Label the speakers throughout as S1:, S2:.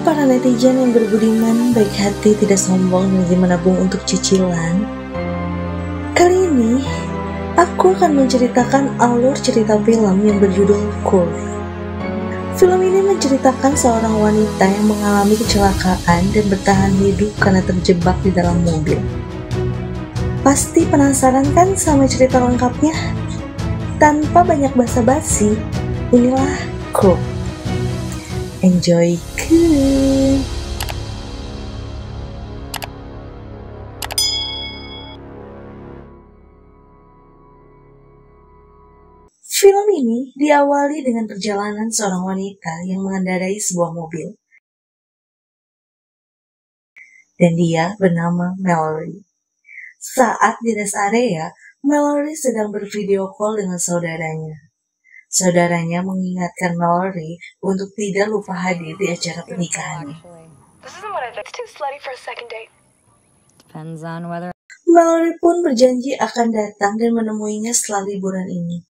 S1: para netizen yang berbudiman, baik hati, tidak sombong, dan rajin menabung untuk cicilan. Kali ini, aku akan menceritakan alur cerita film yang berjudul Curve. Film ini menceritakan seorang wanita yang mengalami kecelakaan dan bertahan hidup karena terjebak di dalam mobil. Pasti penasaran kan sama cerita lengkapnya? Tanpa banyak basa-basi, inilah Curve. Enjoy Curve! Film ini diawali dengan perjalanan seorang wanita yang mengendarai sebuah mobil. Dan dia bernama Mallory. Saat di rest area, Mallory sedang bervideo call dengan saudaranya. Saudaranya mengingatkan Mallory untuk tidak lupa hadir di acara pernikahannya. Mallory pun berjanji akan datang dan menemuinya setelah liburan ini.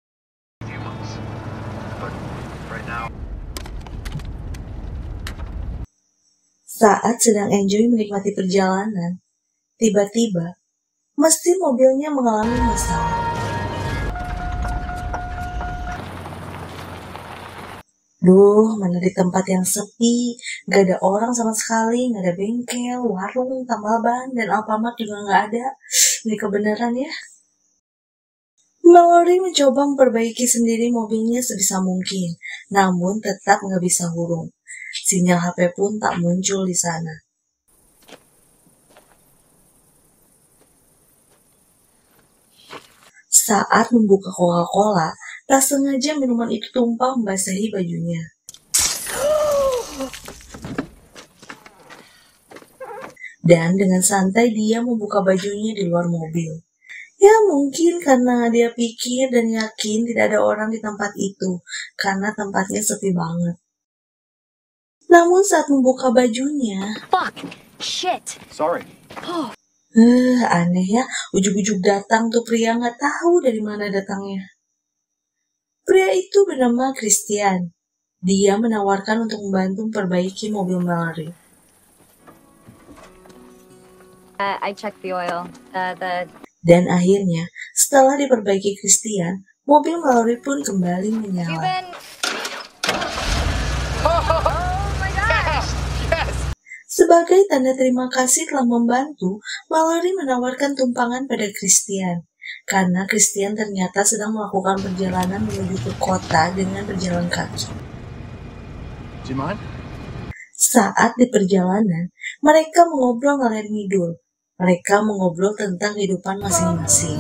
S1: Saat sedang enjoy menikmati perjalanan, tiba-tiba mesin mobilnya mengalami masalah. Mana di tempat yang sepi, gak ada orang sama sekali, gak ada bengkel, warung, tambal ban, dan Alfamart juga gak ada. Ini kebenaran ya. Mallory mencoba memperbaiki sendiri mobilnya sebisa mungkin, namun tetap gak bisa hurung. Sinyal HP pun tak muncul di sana. Saat membuka Coca-Cola, tak sengaja minuman itu tumpah membasahi bajunya. Dan dengan santai dia membuka bajunya di luar mobil. Ya mungkin karena dia pikir dan yakin tidak ada orang di tempat itu, karena tempatnya sepi banget. Namun saat membuka bajunya, aneh ya, ujug-ujug datang tuh pria nggak tahu dari mana datangnya. Pria itu bernama Christian. Dia menawarkan untuk membantu memperbaiki mobil Mallory.
S2: I checked the oil.
S1: Dan akhirnya, setelah diperbaiki Christian, mobil Mallory pun kembali menyala. Sebagai tanda terima kasih telah membantu, Mallory menawarkan tumpangan pada Christian. Karena Christian ternyata sedang melakukan perjalanan menuju ke kota dengan berjalan kaki. Saat di perjalanan, mereka mengobrol ngalor ngidul. Mereka mengobrol tentang kehidupan masing-masing.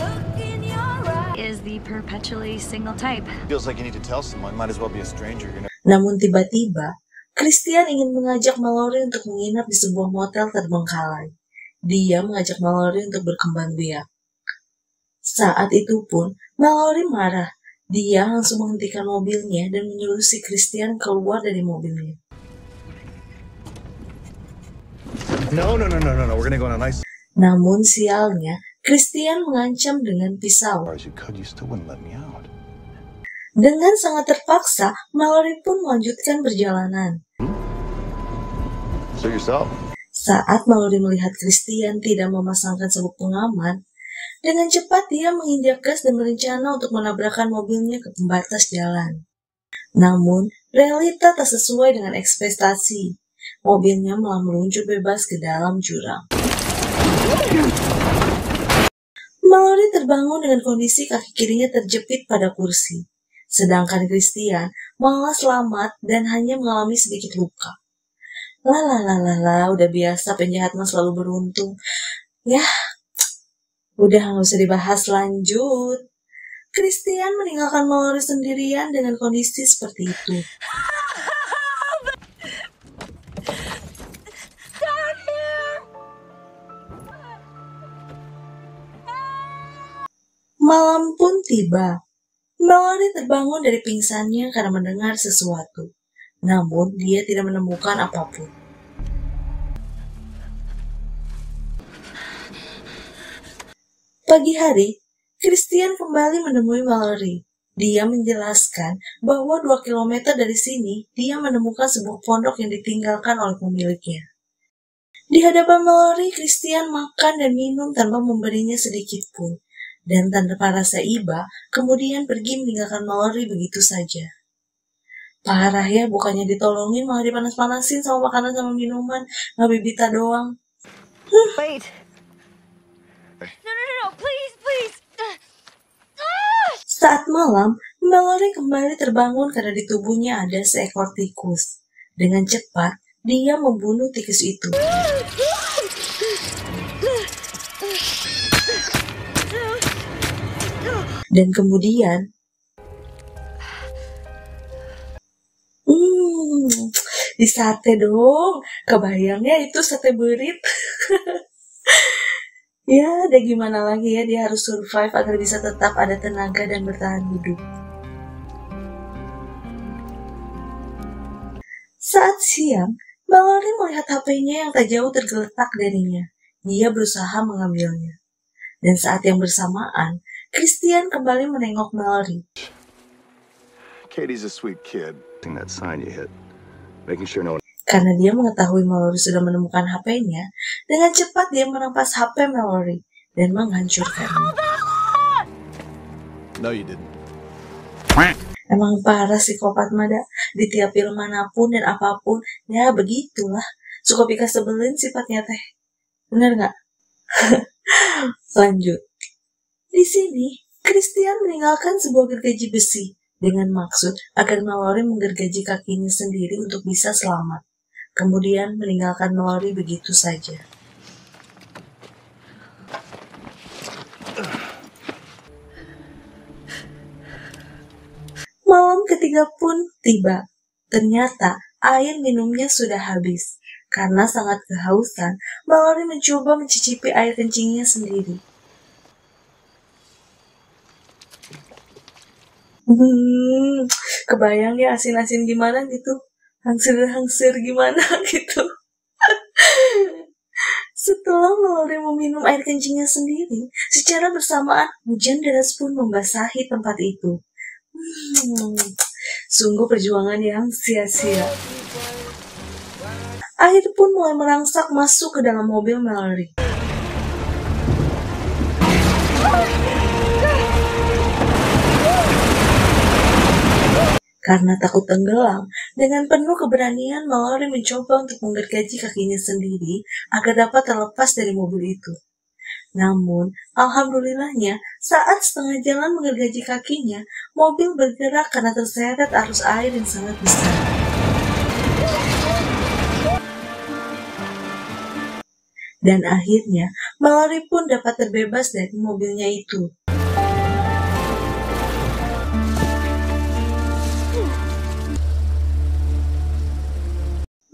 S1: Namun tiba-tiba, Christian ingin mengajak Mallory untuk menginap di sebuah motel terbengkalai. Dia mengajak Mallory untuk berkembang biak. Saat itu pun, Mallory marah. Dia langsung menghentikan mobilnya dan menyuruh si Christian keluar dari mobilnya. Namun sialnya, Christian mengancam dengan pisau. Dengan sangat terpaksa, Mallory pun melanjutkan perjalanan. Saat Mallory melihat Christian tidak memasangkan sabuk pengaman, dengan cepat dia menginjak gas dan berencana untuk menabrakkan mobilnya ke pembatas jalan. Namun, realita tak sesuai dengan ekspektasi. Mobilnya malah meluncur bebas ke dalam jurang. Mallory terbangun dengan kondisi kaki kirinya terjepit pada kursi. Sedangkan Christian malah selamat dan hanya mengalami sedikit luka. Udah biasa penjahat mah selalu beruntung. Ya, udah gak usah dibahas lanjut. Christian meninggalkan Mallory sendirian dengan kondisi seperti itu. Malam pun tiba. Mallory terbangun dari pingsannya karena mendengar sesuatu. Namun dia tidak menemukan apapun. Pagi hari, Christian kembali menemui Mallory. Dia menjelaskan bahwa 2 kilometer dari sini, dia menemukan sebuah pondok yang ditinggalkan oleh pemiliknya. Di hadapan Mallory, Christian makan dan minum tanpa memberinya sedikit pun. Dan tanpa rasa iba, kemudian pergi meninggalkan Mallory begitu saja. Parah ya, bukannya ditolongin malah dipanas-panasin sama makanan sama minuman, ngabibita doang.
S2: Wait. No, please.
S1: Saat malam, Mallory kembali terbangun karena di tubuhnya ada seekor tikus. Dengan cepat, dia membunuh tikus itu. Dan kemudian, di sate dong, kebayangnya itu sate berit. Ya, ada gimana lagi ya, dia harus survive agar bisa tetap ada tenaga dan bertahan hidup. Saat siang, Mallory melihat HP-nya yang tak jauh tergeletak darinya. Dia berusaha mengambilnya. Dan saat yang bersamaan, Christian kembali menengok Mallory.
S3: Katie's a sweet kid. That sign you hit. Making sure no one...
S1: Karena dia mengetahui Mallory sudah menemukan HP-nya, dengan cepat dia merampas HP Mallory dan menghancurkannya.
S3: No, you didn't.
S1: Emang parah psikopat Mada, di tiap film manapun dan apapun, ya begitulah. Suka pika sebelin sifatnya teh. Bener nggak? Lanjut. Di sini, Christian meninggalkan sebuah gergaji besi dengan maksud agar Mallory menggergaji kakinya sendiri untuk bisa selamat. Kemudian meninggalkan Mallory begitu saja. Malam ketiga pun tiba. Ternyata air minumnya sudah habis. Karena sangat kehausan, Mallory mencoba mencicipi air kencingnya sendiri. Kebayang ya asin-asin gimana gitu. Hangsir gimana gitu. Setelah Mallory meminum air kencingnya sendiri, secara bersamaan hujan deras pun membasahi tempat itu. Sungguh perjuangan yang sia-sia. Air pun mulai merangsak masuk ke dalam mobil Mallory. Karena takut tenggelam, dengan penuh keberanian Mallory mencoba untuk menggergaji kakinya sendiri agar dapat terlepas dari mobil itu. Namun, alhamdulillahnya, saat setengah jalan menggergaji kakinya, mobil bergerak karena terseret arus air yang sangat besar. Dan akhirnya, Mallory pun dapat terbebas dari mobilnya itu.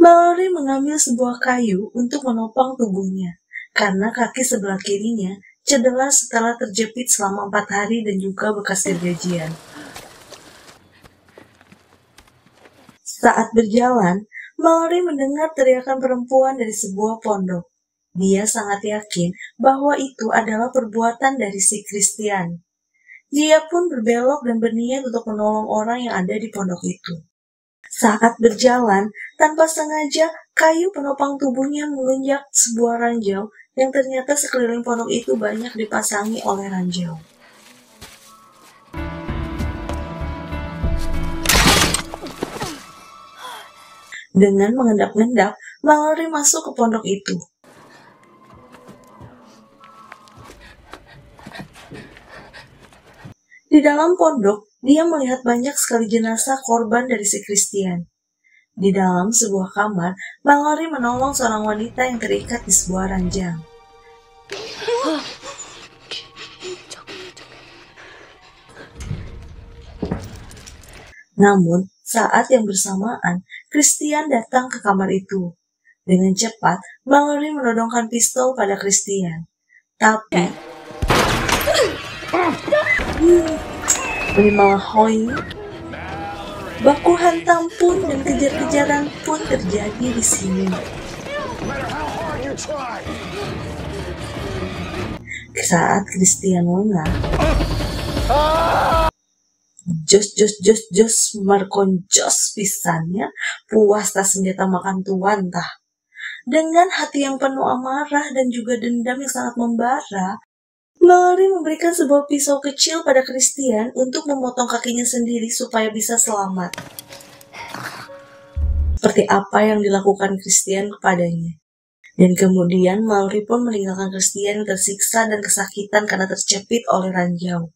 S1: Mallory mengambil sebuah kayu untuk menopang tubuhnya, karena kaki sebelah kirinya cedera setelah terjepit selama 4 hari dan juga bekas gergajian. Saat berjalan, Mallory mendengar teriakan perempuan dari sebuah pondok. Dia sangat yakin bahwa itu adalah perbuatan dari si Christian. Dia pun berbelok dan berniat untuk menolong orang yang ada di pondok itu. Saat berjalan, tanpa sengaja, kayu penopang tubuhnya menginjak sebuah ranjau yang ternyata sekeliling pondok itu banyak dipasangi oleh ranjau. Dengan mengendap-endap, Mallory masuk ke pondok itu. Di dalam pondok, dia melihat banyak sekali jenazah korban dari si Christian. Di dalam sebuah kamar, Mallory menolong seorang wanita yang terikat di sebuah ranjang. Namun, saat yang bersamaan, Christian datang ke kamar itu. Dengan cepat, Mallory menodongkan pistol pada Christian. Tapi, Melahoy, baku hantam pun dan kejar-kejaran pun terjadi di sini. Saat Christian lengah, Jos Markon jos pisannya, puas tas senjata makan tuan tah. Dengan hati yang penuh amarah dan juga dendam yang sangat membara, Mallory memberikan sebuah pisau kecil pada Christian untuk memotong kakinya sendiri supaya bisa selamat. Seperti apa yang dilakukan Christian kepadanya. Dan kemudian Mallory pun meninggalkan Christian tersiksa dan kesakitan karena tercepit oleh ranjau.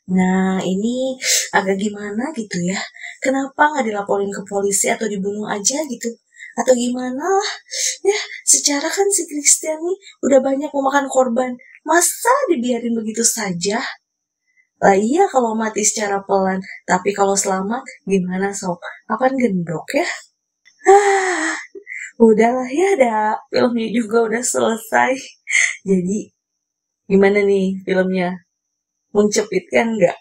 S1: Nah, ini agak gimana gitu ya. Kenapa nggak dilaporin ke polisi atau dibunuh aja gitu? Atau gimana lah. Ya, secara kan si Christian nih udah banyak memakan korban. Masa dibiarin begitu saja? Lah iya kalau mati secara pelan. Tapi kalau selamat, gimana sob? Apaan gendok ya? Udahlah ya, ada filmnya juga udah selesai. Jadi, gimana nih filmnya? Mencepitkan nggak?